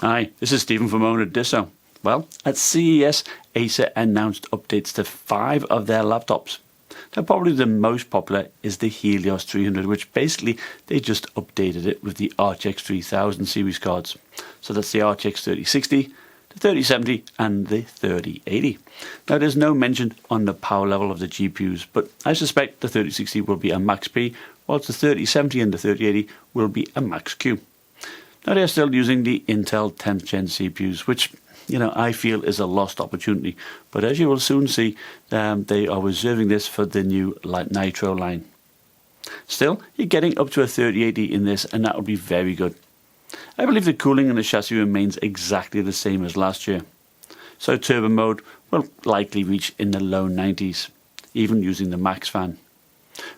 Hi, this is Stephen from OWNorDisown. Well, at CES, Acer announced updates to 5 of their laptops. Now, probably the most popular is the Helios 300, which basically they just updated it with the RTX 3000 series cards. So that's the RTX 3060, the 3070 and the 3080. Now, there's no mention on the power level of the GPUs, but I suspect the 3060 will be a Max P, whilst the 3070 and the 3080 will be a Max Q. Now, they're still using the Intel 10th Gen CPUs, which I feel is a lost opportunity. But as you will soon see, they are reserving this for the new Nitro line. Still, you're getting up to a 3080 in this, and that would be very good. I believe the cooling in the chassis remains exactly the same as last year. So turbo mode will likely reach in the low 90s, even using the max fan.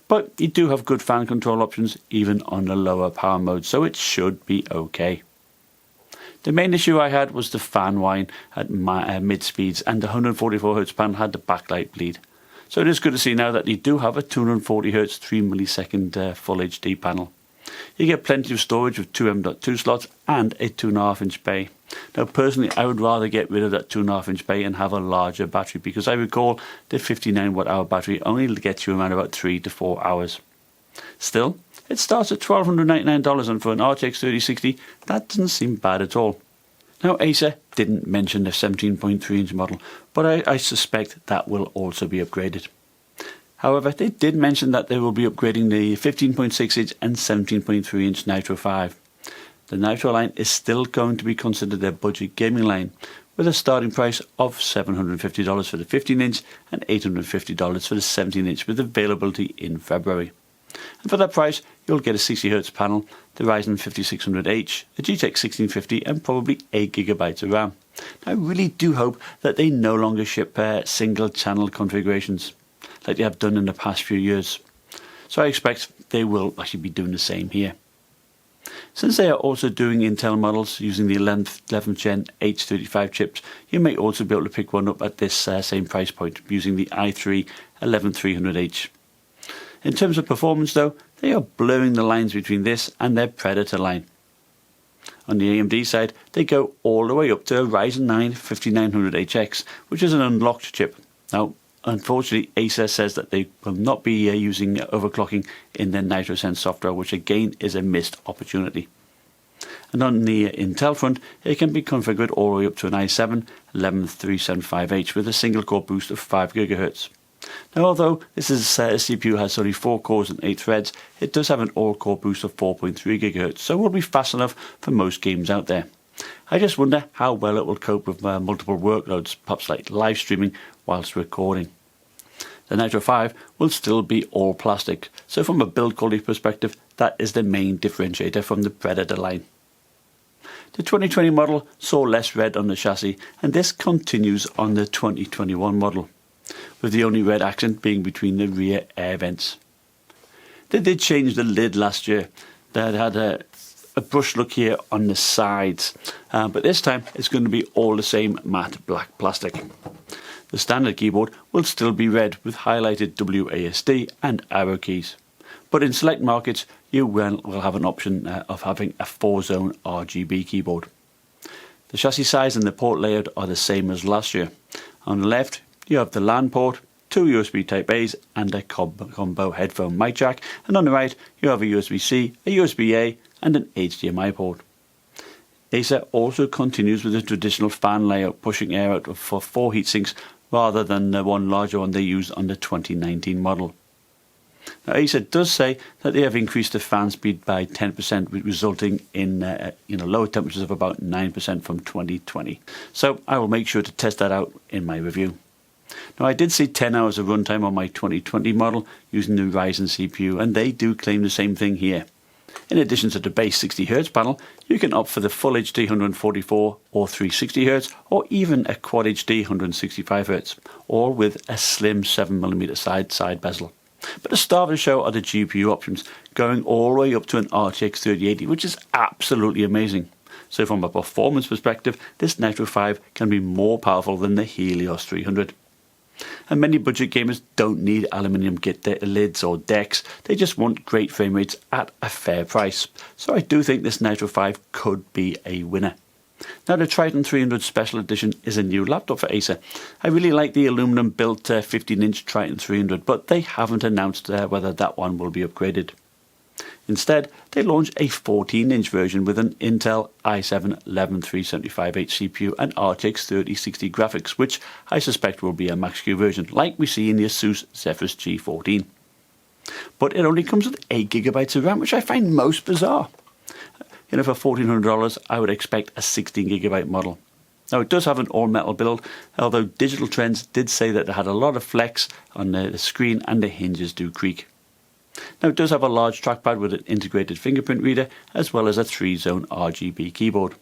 But you do have good fan control options even on the lower power mode, so it should be okay. The main issue I had was the fan whine at mid speeds, and the 144Hz panel had the backlight bleed. So it is good to see now that you do have a 240Hz 3ms full HD panel. You get plenty of storage with 2 M.2 slots and a 2.5-inch bay. Now personally, I would rather get rid of that 2.5-inch bay and have a larger battery, because I recall the 59 watt-hour battery only gets you around about 3 to 4 hours. Still, it starts at $1,299, and for an RTX 3060, that doesn't seem bad at all. Now, Acer didn't mention the 17.3-inch model, but I suspect that will also be upgraded. However, they did mention that they will be upgrading the 15.6-inch and 17.3-inch Nitro 5. The Nitro line is still going to be considered their budget gaming line, with a starting price of $750 for the 15-inch and $850 for the 17-inch, with availability in February. And for that price, you'll get a 60Hz panel, the Ryzen 5600H, a GTX 1650 and probably 8GB of RAM. Now, I really do hope that they no longer ship single channel configurations like they have done in the past few years. So I expect they will actually be doing the same here. Since they are also doing Intel models using the 11th Gen H35 chips, you may also be able to pick one up at this same price point using the i3 11300H. In terms of performance though, they are blurring the lines between this and their Predator line. On the AMD side, they go all the way up to a Ryzen 9 5900HX, which is an unlocked chip. Now, unfortunately, Acer says that they will not be using overclocking in their NitroSense software, which again is a missed opportunity. And on the Intel front, it can be configured all the way up to an i7 11375H with a single core boost of 5 GHz. Now, although this CPU has only 4 cores and 8 threads, it does have an all-core boost of 4.3 GHz, so it will be fast enough for most games out there. I just wonder how well it will cope with multiple workloads, perhaps like live streaming whilst recording. The Nitro 5 will still be all plastic, so from a build quality perspective, that is the main differentiator from the Predator line. The 2020 model saw less red on the chassis, and this continues on the 2021 model, with the only red accent being between the rear air vents. They did change the lid last year. That had a brush look here on the sides, but this time it's going to be all the same matte black plastic. The standard keyboard will still be red with highlighted WASD and arrow keys, but in select markets you will have an option of having a 4-zone RGB keyboard. The chassis size and the port layout are the same as last year. On the left, you have the LAN port, 2 USB Type A's and a combo headphone mic jack, and on the right you have a USB-C, a USB-A and an HDMI port. Acer also continues with the traditional fan layout, pushing air out for 4 heatsinks rather than the one larger one they used on the 2019 model. Now, Acer does say that they have increased the fan speed by 10%, resulting in lower temperatures of about 9% from 2020. So I will make sure to test that out in my review. Now, I did see 10 hours of runtime on my 2020 model using the Ryzen CPU, and they do claim the same thing here. In addition to the base 60Hz panel, you can opt for the Full HD 144 or 360Hz, or even a Quad HD 165Hz, or with a slim 7mm side bezel. But the star of the show are the GPU options, going all the way up to an RTX 3080, which is absolutely amazing. So from a performance perspective, this Nitro 5 can be more powerful than the Helios 300. And many budget gamers don't need aluminium lids or decks, they just want great frame rates at a fair price. So I do think this Nitro 5 could be a winner. Now the Triton 300 Special Edition is a new laptop for Acer. I really like the aluminum built 15-inch Triton 300, but they haven't announced whether that one will be upgraded. Instead, they launched a 14-inch version with an Intel i7-11375H CPU and RTX 3060 graphics, which I suspect will be a Max-Q version, like we see in the Asus Zephyrus G14. But it only comes with 8GB of RAM, which I find most bizarre. For $1,400, I would expect a 16GB model. Now, it does have an all-metal build, although Digital Trends did say that it had a lot of flex on the screen and the hinges do creak. Now, it does have a large trackpad with an integrated fingerprint reader, as well as a 3-zone RGB keyboard.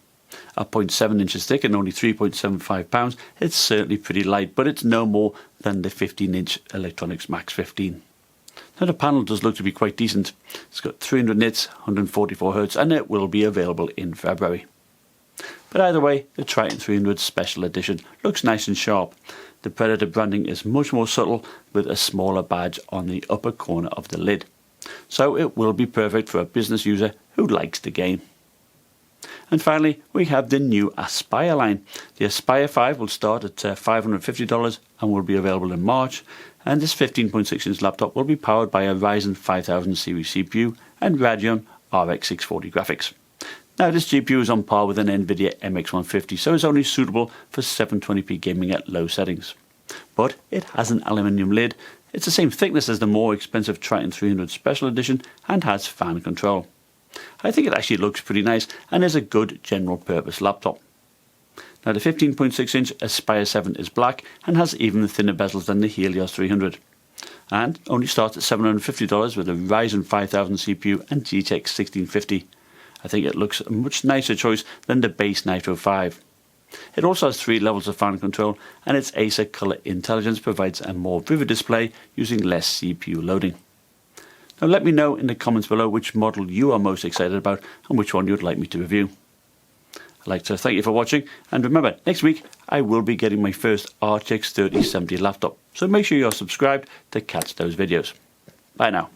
At 0.7 inches thick and only 3.75 pounds, it's certainly pretty light, but it's no more than the 15-inch Electronics Max 15. Now, the panel does look to be quite decent. It's got 300 nits, 144 Hz, and it will be available in February. But either way, the Triton 300 Special Edition looks nice and sharp. The Predator branding is much more subtle, with a smaller badge on the upper corner of the lid. So it will be perfect for a business user who likes the game. And finally, we have the new Aspire line. The Aspire 5 will start at $550 and will be available in March. And this 15.6-inch laptop will be powered by a Ryzen 5000 series CPU and Radeon RX 640 graphics. Now, this GPU is on par with an NVIDIA MX150, so it's only suitable for 720p gaming at low settings. But it has an aluminium lid, it's the same thickness as the more expensive Triton 300 Special Edition, and has fan control. I think it actually looks pretty nice and is a good general purpose laptop. Now, the 15.6-inch Aspire 7 is black and has even thinner bezels than the Helios 300. And only starts at $750 with a Ryzen 5000 CPU and GTX 1650. I think it looks a much nicer choice than the base Nitro 5. It also has 3 levels of fan control, and its Acer Color Intelligence provides a more vivid display using less CPU loading. Now, let me know in the comments below which model you are most excited about and which one you'd like me to review. I'd like to thank you for watching, and remember, next week I will be getting my first RTX 3070 laptop, so make sure you're subscribed to catch those videos. Bye now.